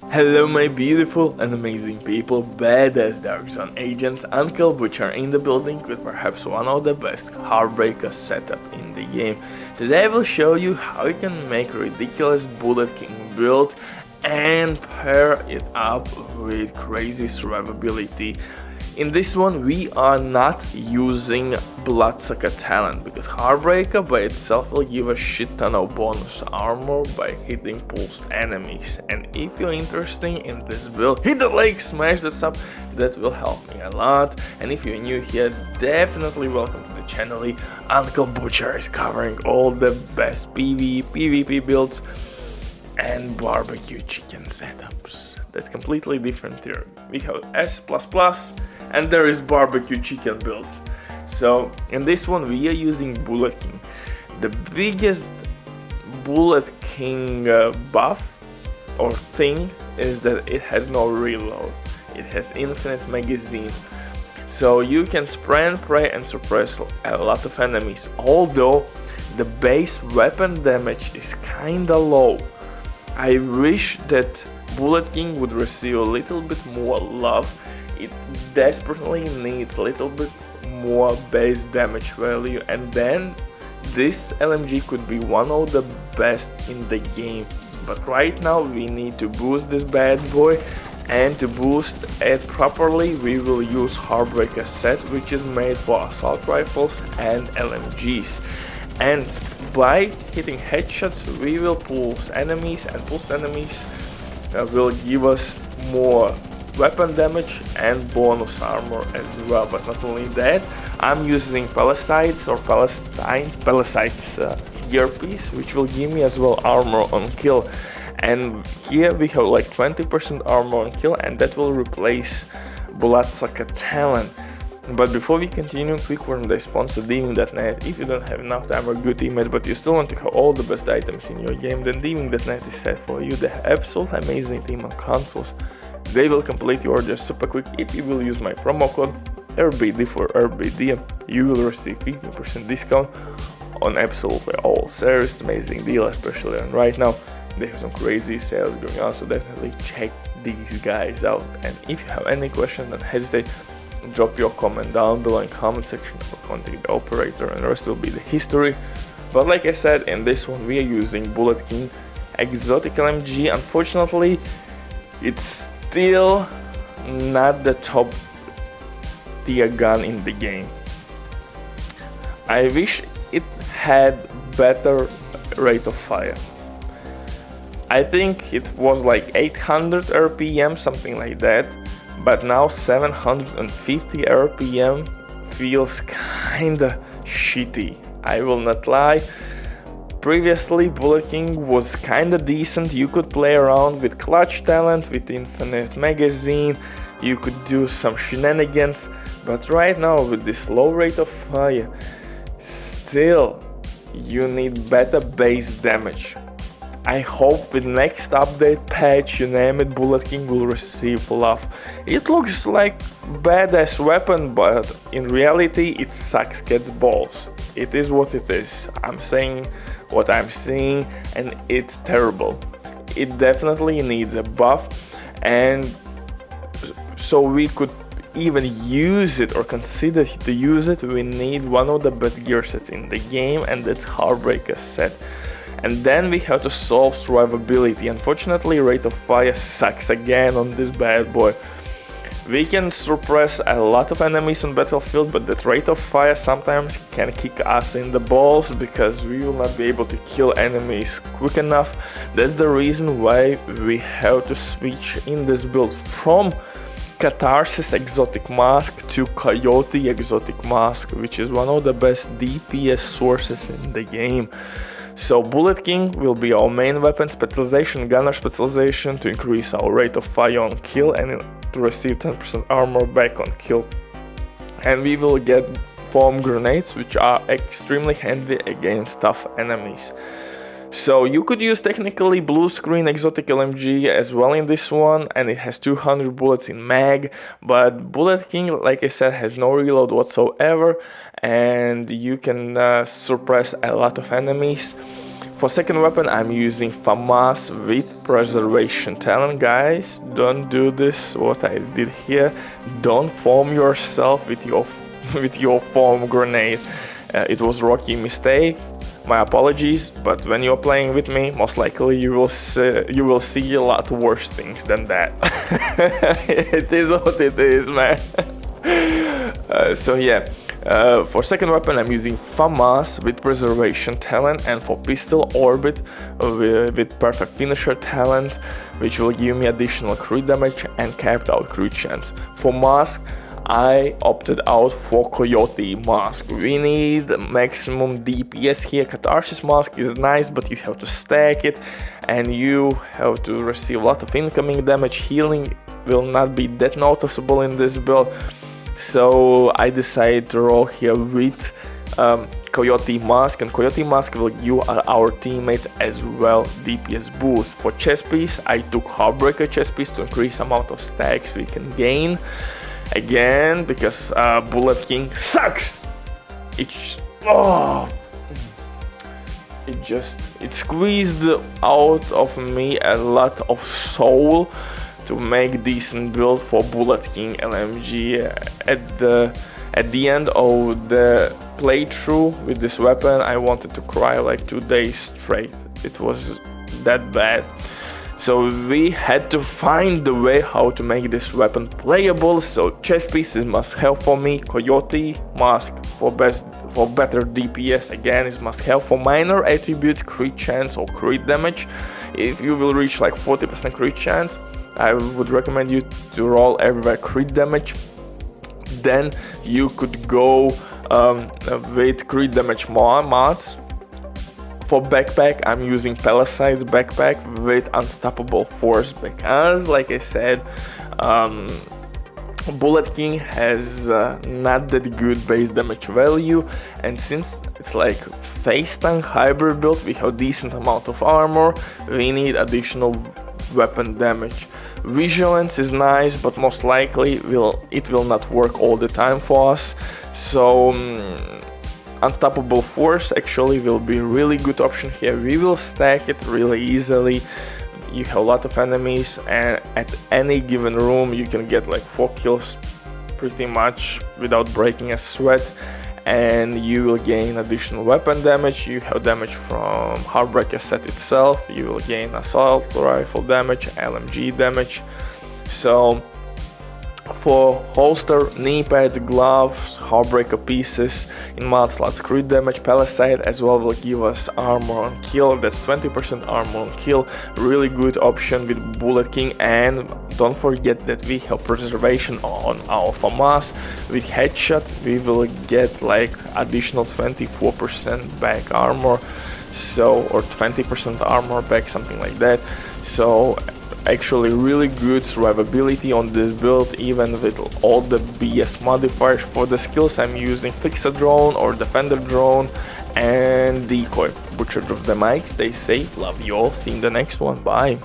Hello my beautiful and amazing people, badass Dark Zone agents, Uncle Butcher in the building with perhaps one of the best Heartbreaker setup in the game. Today I will show you how you can make a ridiculous Bullet King build and pair it up with crazy survivability. In this one we are not using Bloodsucker talent because Heartbreaker by itself will give a shit ton of bonus armor by hitting pulsed enemies, and if you're interested in this build, hit the like, smash that sub, that will help me a lot. And if you're new here, definitely welcome to the channel. Uncle Butcher is covering all the best PvE, PvP builds and barbecue chicken setups. That's completely different here. We have S++ and there is barbecue chicken builds. So in this one we are using Bullet King. The biggest Bullet King buff or thing is that it has no reload. It has infinite magazine. So you can spray and pray and suppress a lot of enemies, although the base weapon damage is kinda low. I wish that Bullet King would receive a little bit more love. It desperately needs a little bit more base damage value, and then this LMG could be one of the best in the game. But right now we need to boost this bad boy, and to boost it properly we will use Heartbreaker set, which is made for assault rifles and LMGs. And by hitting headshots we will pulse enemies, and pulsed enemies will give us more weapon damage and bonus armor as well. But not only that, I'm using Palisades or Palisades earpiece, which will give me as well armor on kill. And here we have like 20% armor on kill, and that will replace Bloodsucker talent. But before we continue, quick word from the sponsor Diving.net. If you don't have enough time or good teammates but you still want to have all the best items in your game, then Diving.net is set for you. They have absolutely amazing team of consoles. They will complete your order super quick. If you will use my promo code RBD for RBD, you will receive 15% discount on absolutely all series. Amazing deal, especially on right now. They have some crazy sales going on, so definitely check these guys out. And if you have any questions, don't hesitate. Drop your comment down below in comment section or contact the operator, and the rest will be the history. But like I said, in this one we are using Bullet King exotic LMG. Unfortunately, it's still not the top tier gun in the game. I wish it had better rate of fire. I think it was like 800 RPM, something like that. But now 750 RPM feels kinda shitty, I will not lie. Previously Bullet King was kinda decent. You could play around with clutch talent, with infinite magazine, you could do some shenanigans. But right now with this low rate of fire, still you need better base damage. I hope with next update, patch, you name it, Bullet King will receive love. It looks like badass weapon, but in reality it sucks cats balls. It is what it is. I'm saying what I'm seeing, and it's terrible. It definitely needs a buff, and so we could even use it or consider to use it, we need one of the best gear sets in the game, and that's Heartbreaker set. And then we have to solve survivability. Unfortunately, rate of fire sucks again on this bad boy. We can suppress a lot of enemies on battlefield, but that rate of fire sometimes can kick us in the balls because we will not be able to kill enemies quick enough. That's the reason why we have to switch in this build from Catharsis exotic mask to Coyote exotic mask, which is one of the best DPS sources in the game. So Bullet King will be our main weapon specialization, gunner specialization, to increase our rate of fire on kill and to receive 10% armor back on kill. And we will get foam grenades, which are extremely handy against tough enemies. So you could use technically blue screen exotic LMG as well in this one, and it has 200 bullets in mag, but Bullet King, like I said, has no reload whatsoever, and you can suppress a lot of enemies. For second weapon, I'm using FAMAS with preservation talent. Guys, don't do this what I did here. Don't foam yourself with your foam grenade. It was a rookie mistake. My apologies, but when you're playing with me, most likely you will see a lot worse things than that. It is what it is, man. So yeah. For second weapon, I'm using FAMAS with preservation talent, and for pistol, Orbit with perfect finisher talent, which will give me additional crit damage and capped out crit chance. For mask, I opted out for Coyote mask. We need maximum DPS here. Catharsis mask is nice, but you have to stack it and you have to receive a lot of incoming damage. Healing will not be that noticeable in this build. So I decided to roll here with Coyote Mask, and Coyote Mask will give our teammates as well DPS boost. For chest piece, I took Heartbreaker chest piece to increase amount of stacks we can gain. Again, because Bullet King sucks! It squeezed out of me a lot of soul to make decent build for Bullet King LMG. At the end of the playthrough with this weapon, I wanted to cry like 2 days straight. It was that bad. So we had to find the way how to make this weapon playable. So chest pieces must help for me. Coyote Mask for better DPS, again, is must have. For minor attributes, crit chance or crit damage, if you will reach like 40% crit chance, I would recommend you to roll everywhere crit damage. Then you could go with crit damage mods. For backpack, I'm using Palisades backpack with Unstoppable Force because, like I said, Bullet King has not that good base damage value, and since it's like face tank hybrid build, we have decent amount of armor, we need additional weapon damage. Vigilance is nice, but most likely it will not work all the time for us. So Unstoppable Force actually will be a really good option here. We will stack it really easily. You have a lot of enemies, and at any given room you can get like 4 kills pretty much without breaking a sweat, and you will gain additional weapon damage. You have damage from Heartbreaker set itself, you will gain assault rifle damage, LMG damage. So for holster, knee pads, gloves, Heartbreaker pieces, in mod slots, crit damage, Palisade as well will give us armor on kill. That's 20% armor on kill, really good option with Bullet King. And don't forget that we have preservation on our FAMAS. With headshot we will get like additional 24% back armor, so, or 20% armor back, something like that. So actually really good survivability on this build, even with all the BS modifiers. For the skills, I'm using Fixer Drone or Defender Drone and Decoy. Butcher of the mic, stay safe, love you all, see you in the next one, bye.